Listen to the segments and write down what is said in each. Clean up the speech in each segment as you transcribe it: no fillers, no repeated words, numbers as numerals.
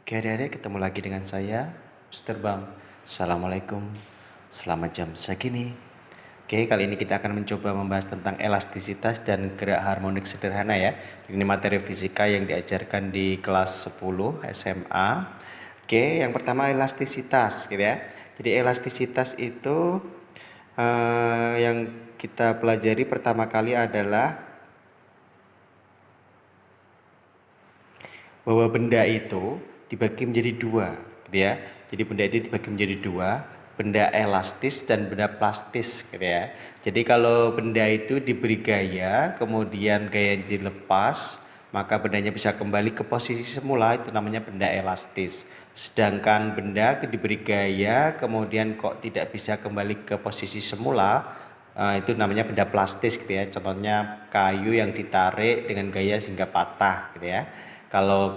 Oke adik-adik, ketemu lagi dengan saya, Mr. Bam. Assalamualaikum, selamat jam segini. Oke, kali ini kita akan mencoba membahas tentang elastisitas dan gerak harmonik sederhana ya. Ini materi fisika yang diajarkan di kelas 10 SMA. Oke, yang pertama elastisitas gitu ya. Jadi elastisitas itu yang kita pelajari pertama kali adalah bahwa benda itu dibagi menjadi dua, gitu ya. Jadi benda itu dibagi menjadi dua, benda elastis dan benda plastis, gitu ya. Jadi kalau benda itu diberi gaya, kemudian gaya dilepas, maka bendanya bisa kembali ke posisi semula, itu namanya benda elastis. Sedangkan benda diberi gaya, kemudian kok tidak bisa kembali ke posisi semula, itu namanya benda plastis, gitu ya. Contohnya kayu yang ditarik dengan gaya sehingga patah, gitu ya. Kalau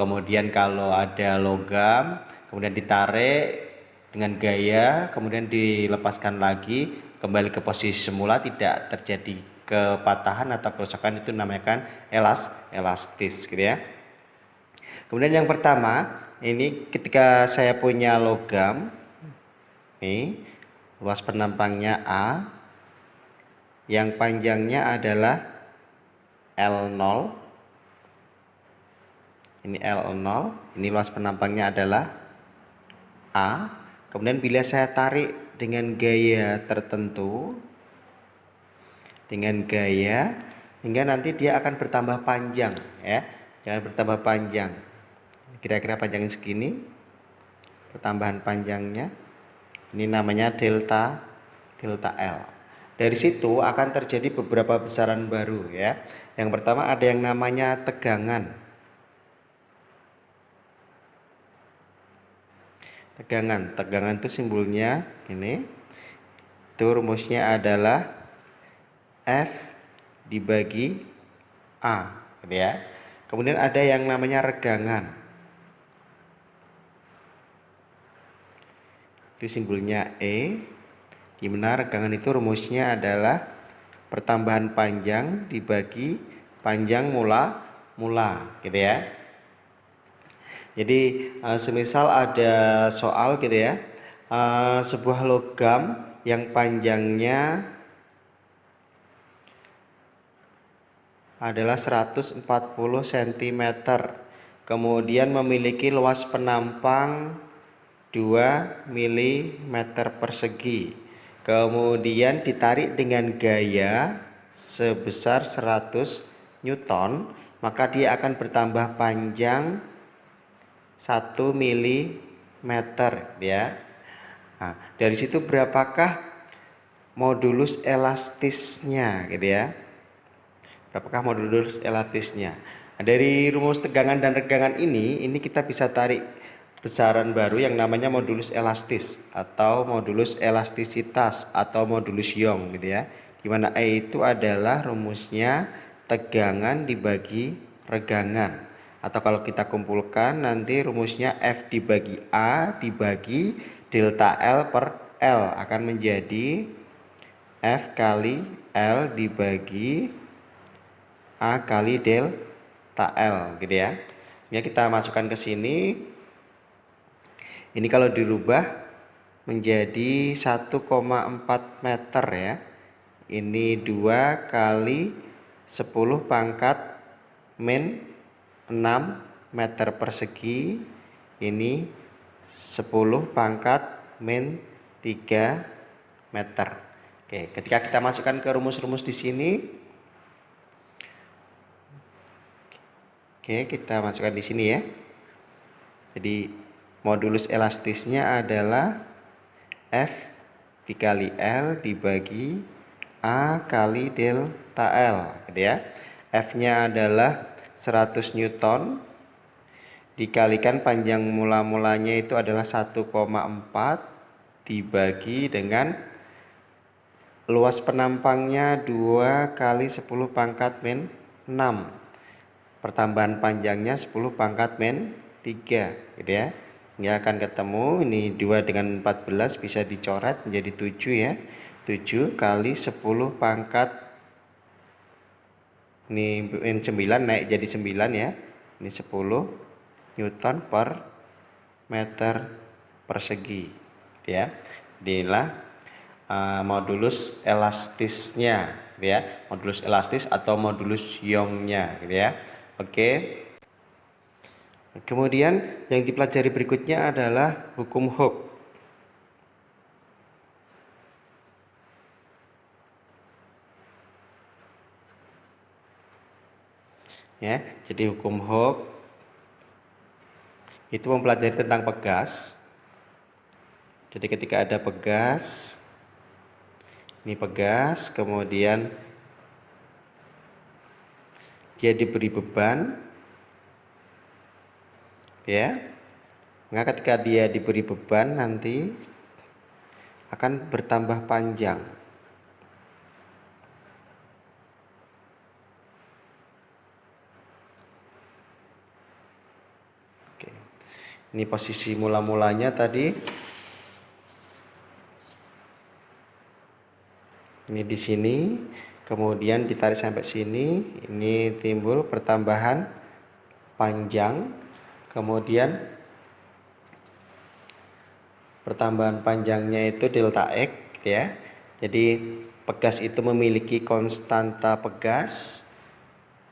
ada logam, kemudian ditarik dengan gaya, kemudian dilepaskan lagi kembali ke posisi semula, tidak terjadi kepatahan atau kerusakan, itu namanya elastis, gitu ya. Kemudian yang pertama, ini ketika saya punya logam, nih luas penampangnya A, yang panjangnya adalah L0. Ini L0, ini luas penampangnya adalah A. Kemudian bila saya tarik dengan gaya tertentu, hingga nanti dia akan bertambah panjang ya. Jangan bertambah panjang. Kira-kira panjangnya segini. Pertambahan panjangnya ini namanya delta L. Dari situ akan terjadi beberapa besaran baru ya. Yang pertama ada yang namanya tegangan. Tegangan itu simbolnya ini. Itu rumusnya adalah F dibagi A, gitu ya. Kemudian ada yang namanya regangan. Itu simbolnya E. Di mana regangan itu rumusnya adalah pertambahan panjang dibagi panjang mula, gitu ya. Jadi semisal ada soal gitu ya, sebuah logam yang panjangnya adalah 140 cm, kemudian memiliki luas penampang 2 mm persegi, kemudian ditarik dengan gaya sebesar 100 Newton, maka dia akan bertambah panjang 1 mm ya. Nah, dari situ berapakah modulus elastisnya gitu ya. Berapakah modulus elastisnya? Nah, dari rumus tegangan dan regangan ini kita bisa tarik besaran baru yang namanya modulus elastis atau modulus elastisitas atau modulus Young gitu ya. Di mana E itu adalah rumusnya tegangan dibagi regangan. Atau kalau kita kumpulkan nanti rumusnya F dibagi A dibagi delta L per L akan menjadi F kali L dibagi A kali delta L gitu ya. Ini kita masukkan ke sini. Ini kalau dirubah menjadi 1,4 meter ya. Ini 2 kali 10 pangkat min 6 meter persegi, ini 10 pangkat min 3 meter. Oke, ketika kita masukkan ke rumus-rumus di sini, oke, kita masukkan di sini ya. Jadi modulus elastisnya adalah F dikali L dibagi A kali delta L gitu ya. F-nya adalah 100 Newton dikalikan panjang mula-mulanya itu adalah 1,4 dibagi dengan luas penampangnya 2 kali 10 pangkat min 6. Pertambahan panjangnya 10 pangkat min 3 gitu ya. Ini akan ketemu ini 2 dengan 14 bisa dicoret menjadi 7 ya. 7 kali 10 pangkat ini min 9 naik jadi 9 ya. Ini 10 Newton per meter persegi, gitu ya. Jadi inilah modulus elastisnya, gitu ya. Modulus elastis atau modulus Youngnya, gitu ya. Oke. Kemudian yang dipelajari berikutnya adalah hukum Hooke. Ya, jadi hukum Hooke itu mempelajari tentang pegas. Jadi ketika ada pegas, ini pegas, kemudian dia diberi beban, ya. Maka ketika dia diberi beban nanti akan bertambah panjang. Oke. Ini posisi mula-mulanya tadi. Ini di sini, kemudian ditarik sampai sini, ini timbul pertambahan panjang, kemudian pertambahan panjangnya itu delta X, gitu ya. Jadi pegas itu memiliki konstanta pegas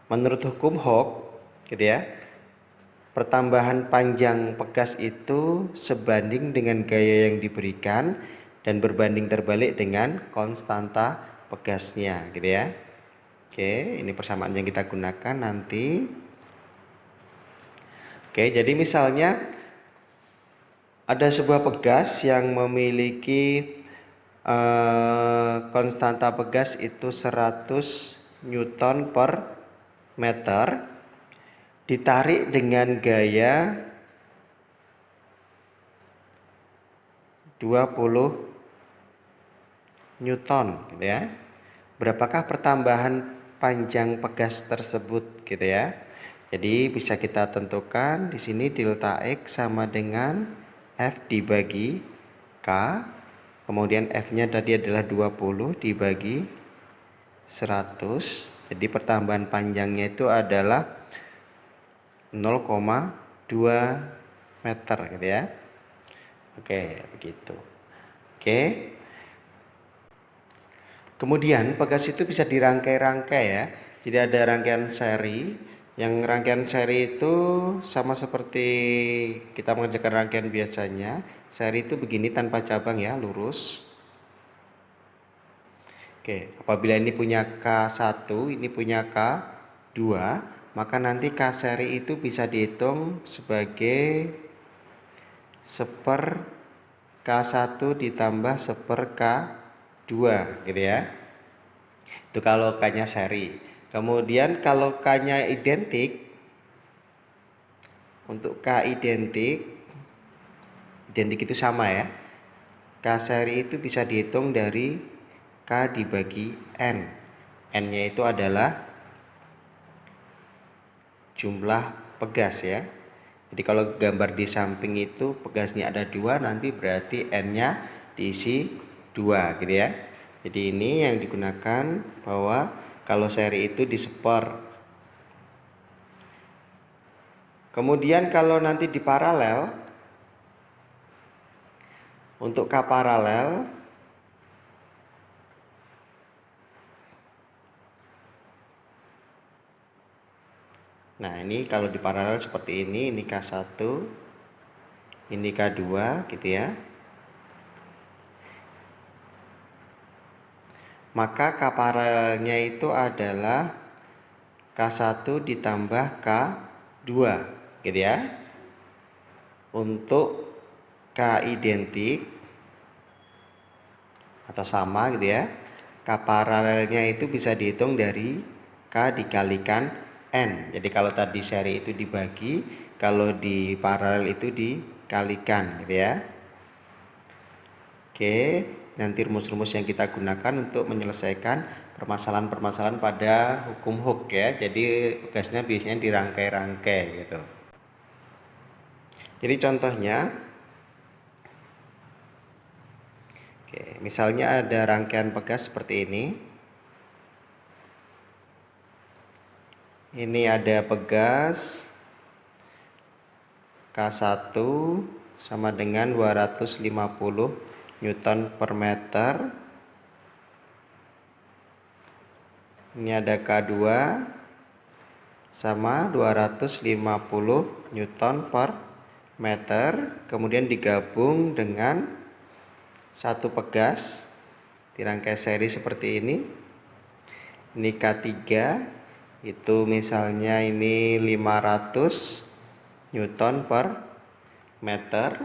menurut hukum Hooke, gitu ya. Pertambahan panjang pegas itu sebanding dengan gaya yang diberikan dan berbanding terbalik dengan konstanta pegasnya, gitu ya. Oke, ini persamaan yang kita gunakan nanti. Oke, jadi misalnya ada sebuah pegas yang memiliki konstanta pegas itu 100 Newton per meter, ditarik dengan gaya 20 Newton, gitu ya. Berapakah pertambahan panjang pegas tersebut, gitu ya. Jadi bisa kita tentukan di sini delta X sama dengan F dibagi K. Kemudian F-nya tadi adalah 20 dibagi 100. Jadi pertambahan panjangnya itu adalah 0,2 meter, gitu ya. Oke, begitu. Oke. Kemudian pegas itu bisa dirangkai-rangkai ya. Jadi ada rangkaian seri. Yang rangkaian seri itu sama seperti kita mengerjakan rangkaian biasanya. Seri itu begini tanpa cabang ya, lurus. Oke, apabila ini punya K1, ini punya K2, maka nanti K seri itu bisa dihitung sebagai 1/K1 ditambah 1/K2, gitu ya. Itu kalau K-nya seri. Kemudian kalau K-nya identik, untuk K identik itu sama ya. K seri itu bisa dihitung dari K dibagi N. N-nya itu adalah jumlah pegas ya. Jadi kalau gambar di samping itu pegasnya ada 2, nanti berarti N-nya diisi 2, gitu ya. Jadi ini yang digunakan bahwa kalau seri itu diseper. Kemudian kalau nanti di paralel, untuk K paralel, nah ini kalau di paralel seperti ini K1, ini K2, gitu ya. Maka K paralelnya itu adalah K1 ditambah K2, gitu ya. Untuk K identik atau sama, gitu ya, K paralelnya itu bisa dihitung dari K dikalikan N. Jadi kalau tadi seri itu dibagi, kalau di paralel itu dikalikan, gitu ya. Oke, nanti rumus-rumus yang kita gunakan untuk menyelesaikan permasalahan-permasalahan pada hukum Hooke ya. Jadi tugasnya biasanya dirangkai-rangkai gitu. Jadi contohnya, oke, misalnya ada rangkaian pegas seperti ini. Ini ada pegas K1 sama dengan 250 Newton per meter. Ini ada K2 sama 250 Newton per meter. Kemudian digabung dengan satu pegas, dirangkai seri seperti ini. Ini K3, itu misalnya ini 500 Newton per meter.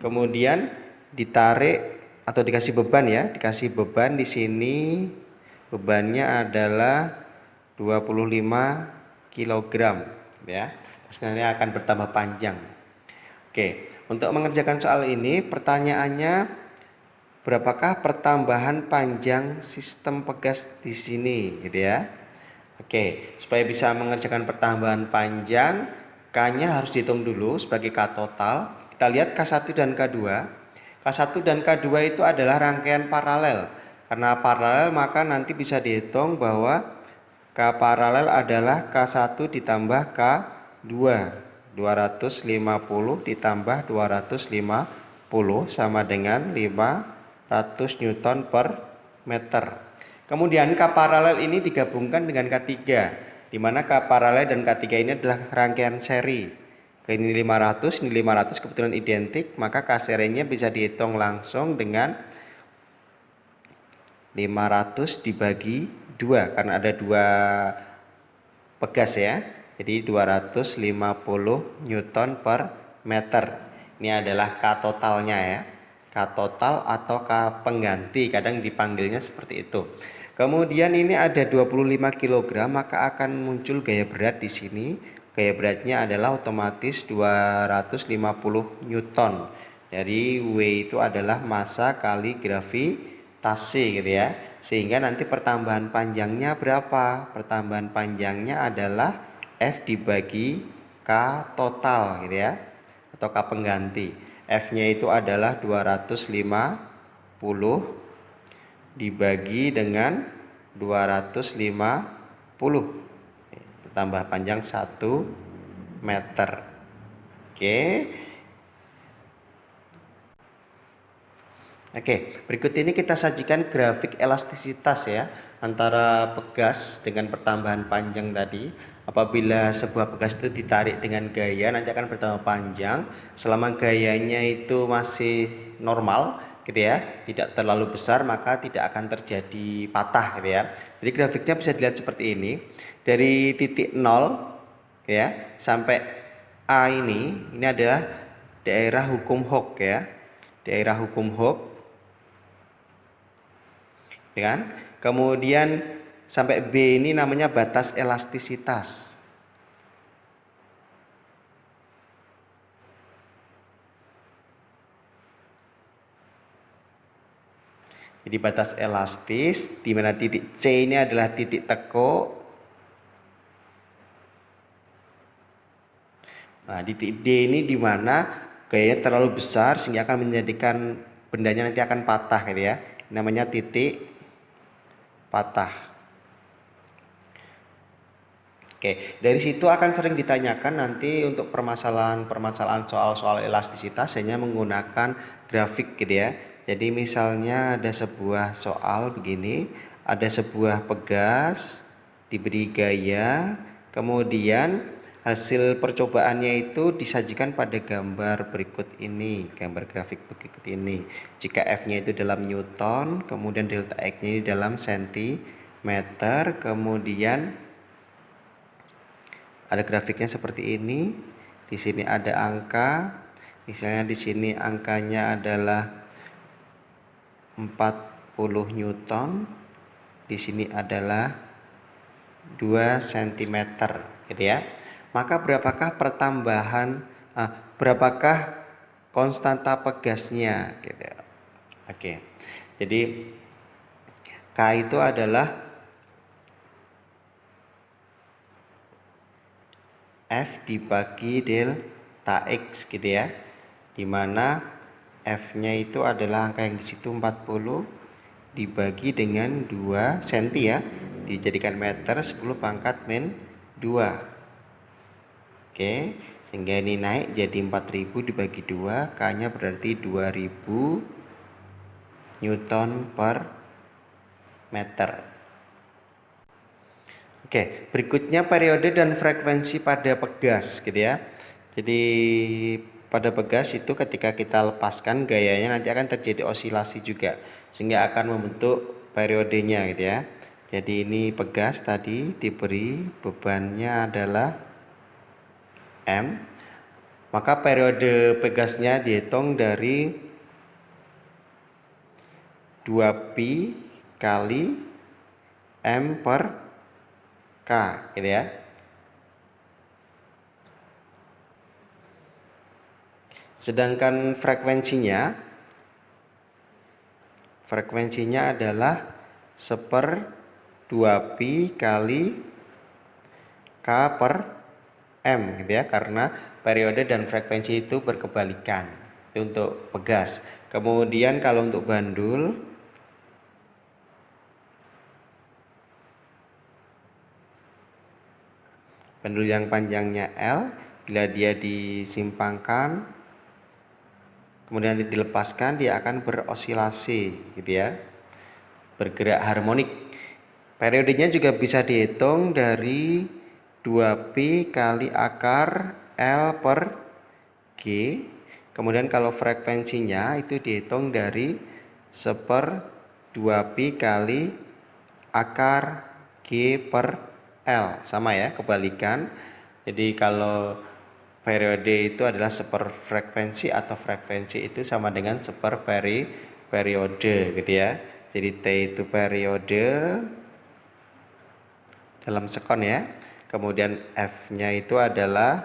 Kemudian ditarik atau dikasih beban ya, dikasih beban di sini. Bebannya adalah 25 kg ya. Nanti akan bertambah panjang. Oke, untuk mengerjakan soal ini pertanyaannya, berapakah pertambahan panjang sistem pegas di sini gitu ya. Oke, supaya bisa mengerjakan pertambahan panjang, K-nya harus dihitung dulu sebagai K total. Kita lihat K1 dan K2. K1 dan K2 itu adalah rangkaian paralel. Karena paralel maka nanti bisa dihitung bahwa K paralel adalah K1 ditambah K2. 250 ditambah 250 sama dengan 500 Newton per meter. Kemudian K paralel ini digabungkan dengan K3, di mana K paralel dan K3 ini adalah rangkaian seri. Ini 500, ini 500 kebetulan identik, maka K serinya bisa dihitung langsung dengan 500 dibagi 2 karena ada 2 pegas ya. Jadi 250 Newton per meter. Ini adalah K totalnya ya. K total atau K pengganti, kadang dipanggilnya seperti itu. Kemudian ini ada 25 kg, maka akan muncul gaya berat di sini. Gaya beratnya adalah otomatis 250 Newton. Dari W itu adalah massa kali gravitasi gitu ya. Sehingga nanti pertambahan panjangnya berapa? Pertambahan panjangnya adalah F dibagi K total gitu ya. Atau K pengganti. F-nya itu adalah 250 dibagi dengan 250, tambah panjang 1 meter. Oke, berikut ini kita sajikan grafik elastisitas ya antara pegas dengan pertambahan panjang tadi. Apabila sebuah pegas itu ditarik dengan gaya nanti akan bertambah panjang. Selama gayanya itu masih normal gitu ya, tidak terlalu besar, maka tidak akan terjadi patah gitu ya. Jadi grafiknya bisa dilihat seperti ini. Dari titik 0 ya sampai A ini adalah daerah hukum Hooke ya. Daerah hukum Hooke ya kan? Kemudian sampai B ini namanya batas elastisitas. Jadi batas elastis, di mana titik C ini adalah titik tekuk. Nah, di titik D ini di mana gayanya terlalu besar sehingga akan menjadikan bendanya nanti akan patah gitu ya. Namanya titik patah. Oke, dari situ akan sering ditanyakan nanti untuk permasalahan soal-soal elastisitas hanya menggunakan grafik gitu ya. Jadi misalnya ada sebuah soal begini, ada sebuah pegas diberi gaya, kemudian hasil percobaannya itu disajikan pada gambar berikut ini, gambar grafik berikut ini. Jika F-nya itu dalam Newton, kemudian delta X-nya ini dalam sentimeter, kemudian ada grafiknya seperti ini. Di sini ada angka, misalnya di sini angkanya adalah 40 Newton, di sini adalah 2 cm gitu ya. Maka berapakah berapakah konstanta pegasnya gitu. Oke. Jadi K itu adalah F dibagi delta X gitu ya. Dimana F-nya itu adalah angka yang di situ 40 dibagi dengan 2 cm ya. Dijadikan meter 10 pangkat min 2. Oke, sehingga ini naik jadi 4000 dibagi 2, K-nya berarti 2000 Newton per meter. Oke, berikutnya periode dan frekuensi pada pegas gitu ya. Jadi pada pegas itu ketika kita lepaskan gayanya nanti akan terjadi osilasi juga, sehingga akan membentuk periodenya gitu ya. Jadi ini pegas tadi diberi bebannya adalah M, maka periode pegasnya dihitung dari 2pi kali M per K gitu ya. Sedangkan frekuensinya adalah 1/2pi kali K per M gitu ya, karena periode dan frekuensi itu berkebalikan. Itu untuk pegas. Kemudian kalau untuk bandul yang panjangnya L, bila dia disimpangkan kemudian dilepaskan, dia akan berosilasi gitu ya, bergerak harmonik. Periodenya juga bisa dihitung dari 2pi kali akar L per G. Kemudian kalau frekuensinya itu dihitung dari 1/2pi kali akar G per L. Sama ya, kebalikan. Jadi kalau periode itu adalah seperfrekuensi atau frekuensi itu sama dengan periode gitu ya. Jadi T itu periode dalam sekon ya. Kemudian F-nya itu adalah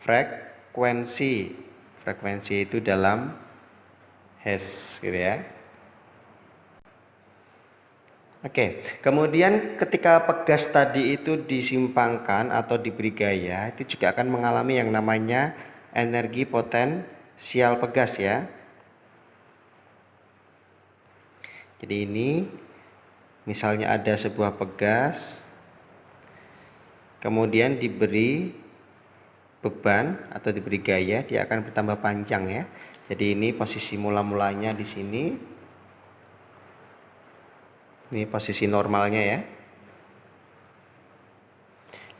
frekuensi. Frekuensi itu dalam hertz gitu ya. Oke, kemudian ketika pegas tadi itu disimpangkan atau diberi gaya, itu juga akan mengalami yang namanya energi potensial pegas ya. Jadi ini misalnya ada sebuah pegas, kemudian diberi beban atau diberi gaya, dia akan bertambah panjang ya. Jadi ini posisi mula-mulanya di sini. Ini posisi normalnya ya.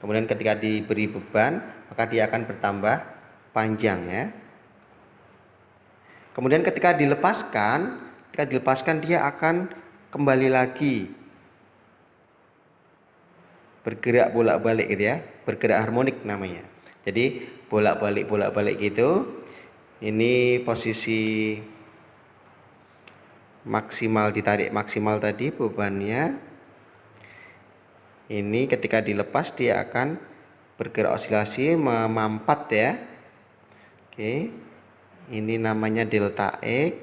Kemudian ketika diberi beban, maka dia akan bertambah panjang ya. Kemudian ketika dilepaskan dia akan kembali lagi bergerak bolak-balik gitu ya, bergerak harmonik namanya. Jadi bolak-balik gitu. Ini posisi maksimal, ditarik maksimal tadi bebannya. Ini ketika dilepas dia akan bergerak osilasi memampat ya. Oke. Ini namanya delta X.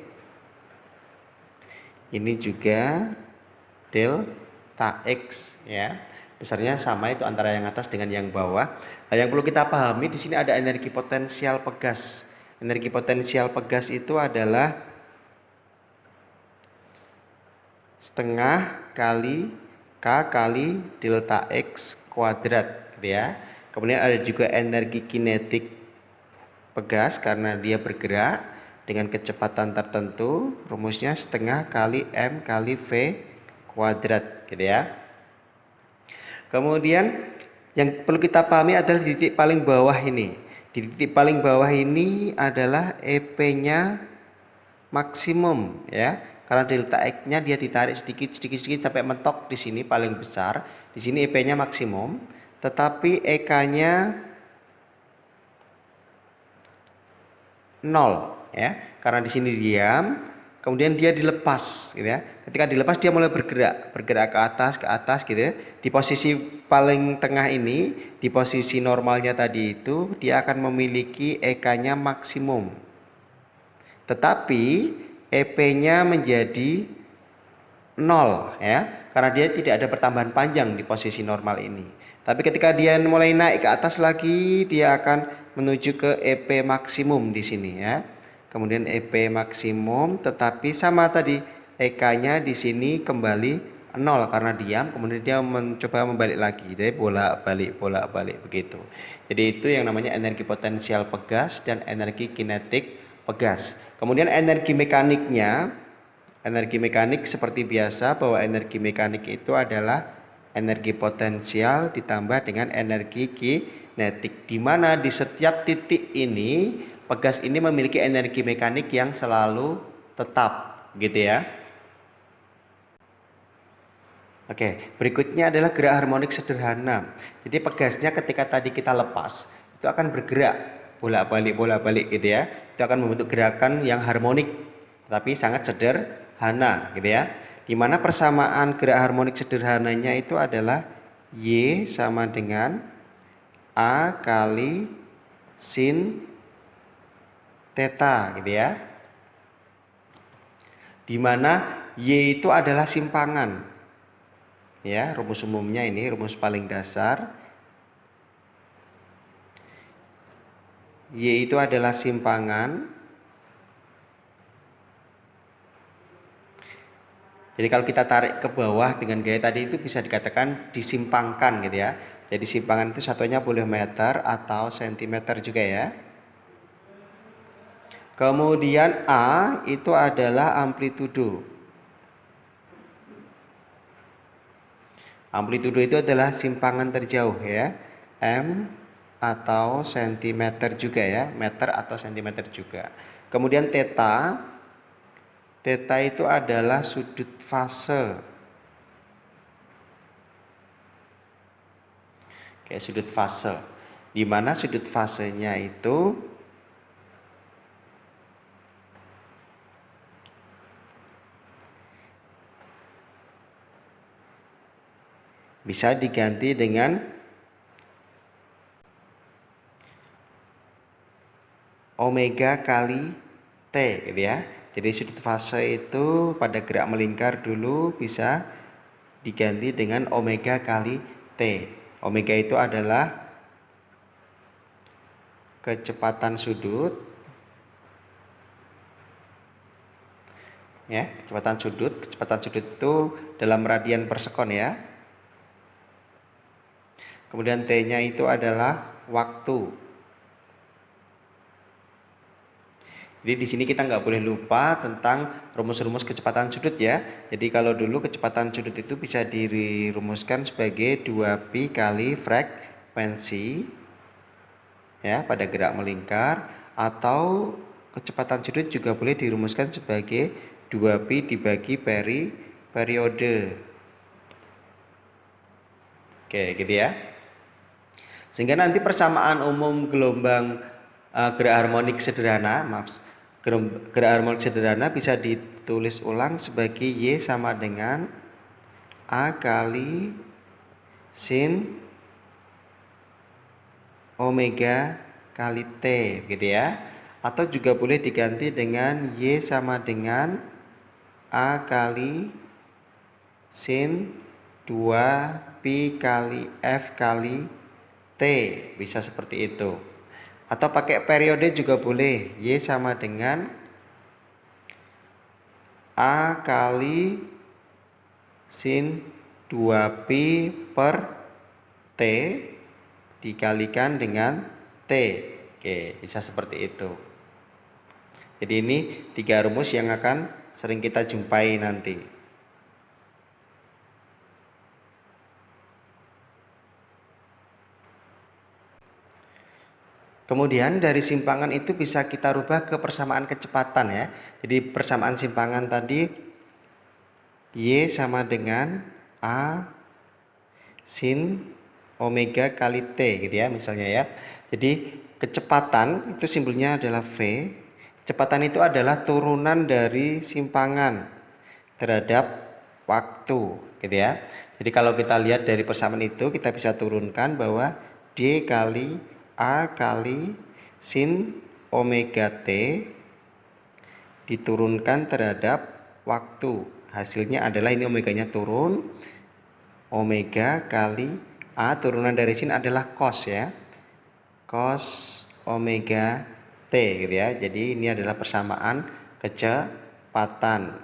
Ini juga delta X ya. Besarnya sama itu antara yang atas dengan yang bawah. Nah, yang perlu kita pahami di sini ada energi potensial pegas. Energi potensial pegas itu adalah setengah kali K kali delta X kuadrat gitu ya. Kemudian ada juga energi kinetik pegas karena dia bergerak dengan kecepatan tertentu, rumusnya setengah kali M kali V kuadrat gitu ya. Kemudian yang perlu kita pahami adalah di titik paling bawah ini. Di titik paling bawah ini adalah EP-nya maksimum ya. Karena delta X-nya dia ditarik sedikit sampai mentok di sini paling besar. Di sini EP-nya maksimum, tetapi EK-nya 0 ya. Karena di sini diam, kemudian dia dilepas gitu ya. Ketika dilepas dia mulai bergerak ke atas gitu ya. Di posisi paling tengah ini, di posisi normalnya tadi itu dia akan memiliki EK-nya maksimum. Tetapi EP-nya menjadi 0 ya, karena dia tidak ada pertambahan panjang di posisi normal ini. Tapi ketika dia mulai naik ke atas lagi, dia akan menuju ke EP maksimum di sini ya. Kemudian EP maksimum, tetapi sama tadi EK-nya di sini kembali nol karena diam, kemudian dia mencoba membalik lagi, jadi bolak-balik begitu. Jadi itu yang namanya energi potensial pegas dan energi kinetik pegas. Kemudian energi mekanik seperti biasa, bahwa energi mekanik itu adalah energi potensial ditambah dengan energi kinetik, di mana di setiap titik ini pegas ini memiliki energi mekanik yang selalu tetap gitu ya. Oke, berikutnya adalah gerak harmonik sederhana. Jadi pegasnya ketika tadi kita lepas itu akan bergerak bolak-balik gitu ya. Itu akan membentuk gerakan yang harmonik tapi sangat sederhana gitu ya. Di mana persamaan gerak harmonik sederhananya itu adalah Y sama dengan A kali sin theta gitu ya. Di mana Y itu adalah simpangan. Ya, rumus umumnya ini rumus paling dasar. Y itu adalah simpangan. Jadi kalau kita tarik ke bawah dengan gaya tadi itu bisa dikatakan disimpangkan gitu ya. Jadi simpangan itu satunya boleh meter atau sentimeter juga ya. Kemudian A itu adalah amplitudo. Amplitudo itu adalah simpangan terjauh ya. M atau sentimeter juga ya, meter atau sentimeter juga. Kemudian theta itu adalah sudut fase. Oke, sudut fase. Di mana sudut fasenya itu bisa diganti dengan omega kali T gitu ya. Jadi sudut fase itu pada gerak melingkar dulu bisa diganti dengan omega kali T. Omega itu adalah kecepatan sudut. Ya, kecepatan sudut itu dalam radian per sekon ya. Kemudian T-nya itu adalah waktu. Jadi di sini kita nggak boleh lupa tentang rumus-rumus kecepatan sudut ya. Jadi kalau dulu kecepatan sudut itu bisa dirumuskan sebagai 2pi kali frekuensi ya pada gerak melingkar, atau kecepatan sudut juga boleh dirumuskan sebagai 2pi dibagi periode. Oke, gitu ya. Sehingga nanti persamaan umum gelombang gerak harmonik sederhana, gerak harmonik sederhana bisa ditulis ulang sebagai Y sama dengan A kali sin omega kali T gitu ya. Atau juga boleh diganti dengan Y sama dengan A kali sin 2pi kali F kali T, bisa seperti itu. Atau pakai periode juga boleh. Y sama dengan A kali sin 2pi per T dikalikan dengan T. Oke, bisa seperti itu. Jadi ini 3 rumus yang akan sering kita jumpai nanti. Kemudian dari simpangan itu bisa kita rubah ke persamaan kecepatan ya. Jadi persamaan simpangan tadi Y sama dengan A sin omega kali T gitu ya misalnya ya. Jadi kecepatan itu simbolnya adalah V. Kecepatan itu adalah turunan dari simpangan terhadap waktu gitu ya. Jadi kalau kita lihat dari persamaan itu kita bisa turunkan bahwa D kali A kali sin omega T diturunkan terhadap waktu. Hasilnya adalah ini omeganya turun. Omega kali A turunan dari sin adalah cos ya. Cos omega T gitu ya. Jadi ini adalah persamaan kecepatan.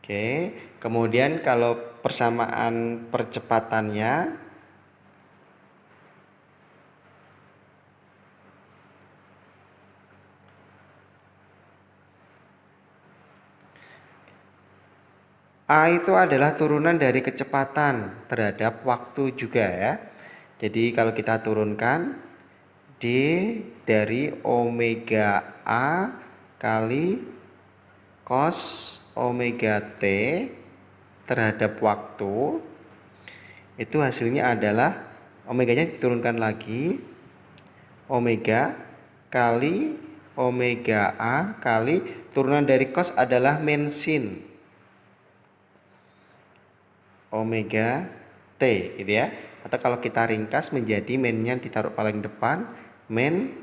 Oke, kemudian kalau persamaan percepatannya A itu adalah turunan dari kecepatan terhadap waktu juga ya. Jadi kalau kita turunkan D dari omega A kali cos omega T terhadap waktu, itu hasilnya adalah omeganya diturunkan lagi, omega kali omega A kali turunan dari cos adalah min sin omega T gitu ya. Atau kalau kita ringkas menjadi min-nya ditaruh paling depan, min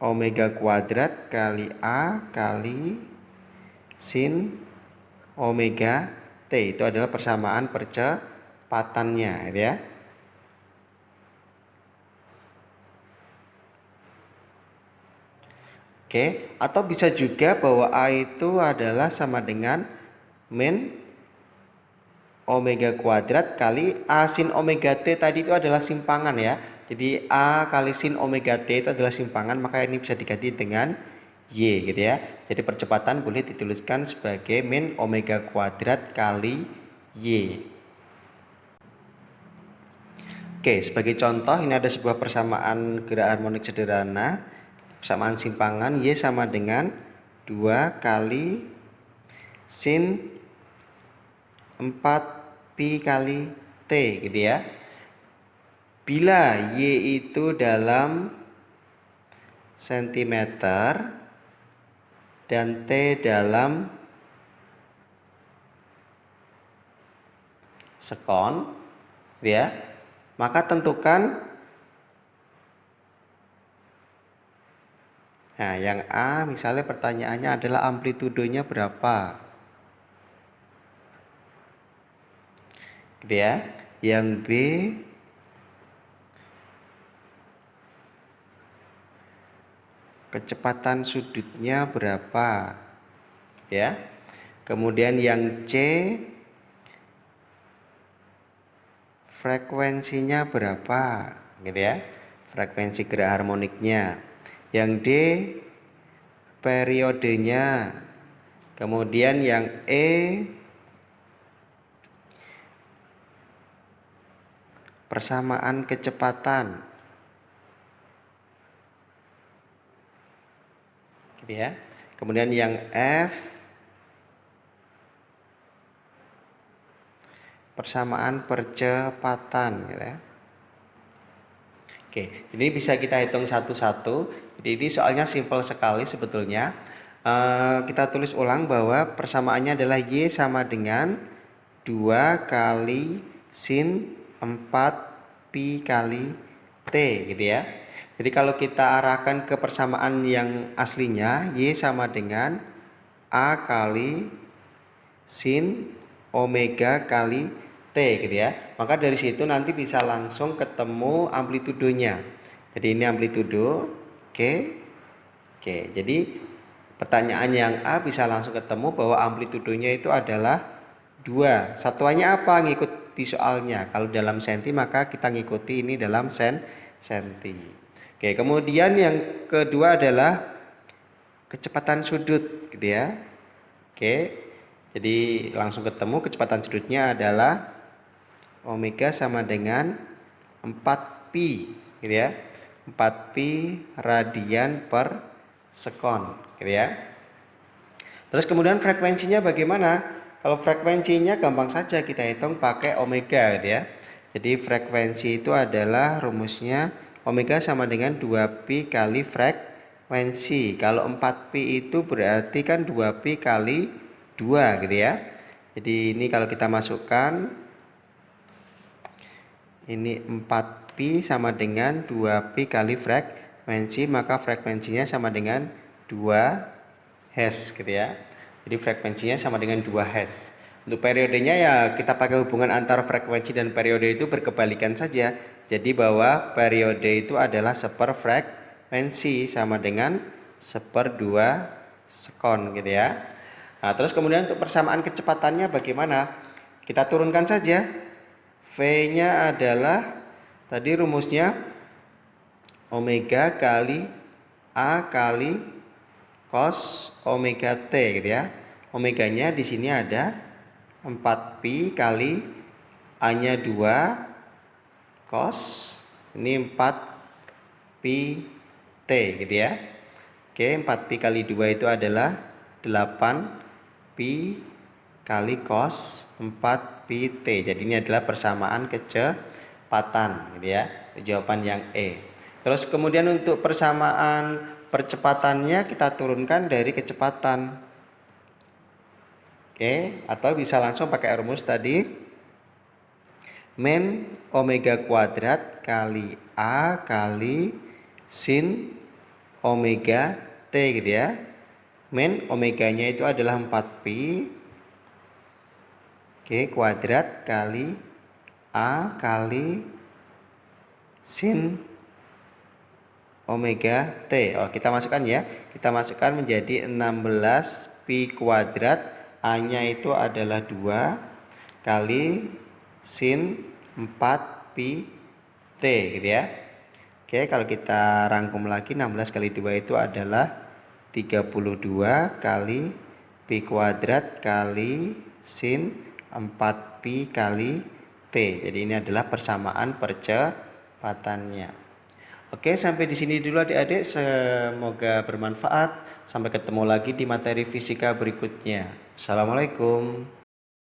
omega kuadrat kali A kali sin omega T. Itu adalah persamaan percepatannya gitu ya. Oke, atau bisa juga bahwa A itu adalah sama dengan min omega kuadrat kali A sin omega T tadi itu adalah simpangan ya. Jadi A kali sin omega T itu adalah simpangan, maka ini bisa diganti dengan Y gitu ya. Jadi percepatan boleh dituliskan sebagai min omega kuadrat kali Y. Oke, sebagai contoh ini ada sebuah persamaan gerak harmonik sederhana. Persamaan simpangan Y sama dengan 2 kali sin 4 pi kali T gitu ya. Bila Y itu dalam sentimeter dan T dalam sekon gitu ya, maka tentukan nah yang A misalnya pertanyaannya adalah amplitudonya berapa gitu ya. Yang B kecepatan sudutnya berapa ya. Kemudian yang C frekuensinya berapa gitu ya, frekuensi gerak harmoniknya. Yang D periodenya. Kemudian yang E persamaan kecepatan gitu ya. Kemudian yang F persamaan percepatan gitu ya. Oke, ini bisa kita hitung satu-satu. Jadi ini soalnya simpel sekali sebetulnya. Kita tulis ulang bahwa persamaannya adalah Y sama dengan 2 kali sin 4 pi kali T gitu ya. Jadi kalau kita arahkan ke persamaan yang aslinya, Y sama dengan A kali sin omega kali T gitu ya. Maka dari situ nanti bisa langsung ketemu amplitudonya. Jadi ini amplitudo. Oke, jadi pertanyaan yang A bisa langsung ketemu bahwa amplitudonya itu adalah 2. Satuannya apa? Ngikut di soalnya. Kalau dalam senti maka kita ngikuti ini dalam senti. Oke, kemudian yang kedua adalah kecepatan sudut gitu ya. Oke. Jadi langsung ketemu kecepatan sudutnya adalah omega sama dengan 4 pi gitu ya. 4 pi radian per sekon gitu ya. Terus kemudian frekuensinya bagaimana? Kalau frekuensinya gampang saja kita hitung pakai omega gitu ya. Jadi frekuensi itu adalah rumusnya omega sama dengan 2 pi kali frekuensi. Kalau 4 pi itu berarti kan 2 pi kali 2 gitu ya. Jadi ini kalau kita masukkan ini 4 pi sama dengan 2 pi kali frekuensi, maka frekuensinya sama dengan 2 Hz gitu ya. Jadi frekuensinya sama dengan 2 Hz. Untuk periodenya ya kita pakai hubungan antara frekuensi dan periode itu berkebalikan saja. Jadi bahwa periode itu adalah seper frekuensi sama dengan 1/2 sekon gitu ya. Nah, terus kemudian untuk persamaan kecepatannya bagaimana? Kita turunkan saja. V-nya adalah tadi rumusnya omega kali A kali cos omega T gitu ya. Omeganya di sini ada 4pi kali A-nya 2 cos ini 4pi T gitu ya. Oke, 4pi kali 2 itu adalah 8pi kali cos 4pi T. Jadi ini adalah persamaan kecepatan gitu ya. Jawaban yang E. Terus kemudian untuk persamaan percepatannya kita turunkan dari kecepatan. Oke, atau bisa langsung pakai rumus tadi. Men omega kuadrat kali A kali sin omega T gitu ya. Men omeganya itu adalah 4pi. Oke, kuadrat kali A kali sin omega T. Oh, kita masukkan ya. Kita masukkan menjadi 16pi kuadrat. A-nya itu adalah 2 kali sin 4pi T gitu ya. Oke, kalau kita rangkum lagi 16 kali 2 itu adalah 32 kali pi kuadrat kali sin 4pi kali T. Jadi ini adalah persamaan percepatannya. Oke, sampai di sini dulu adik-adik. Semoga bermanfaat. Sampai ketemu lagi di materi fisika berikutnya. Assalamualaikum.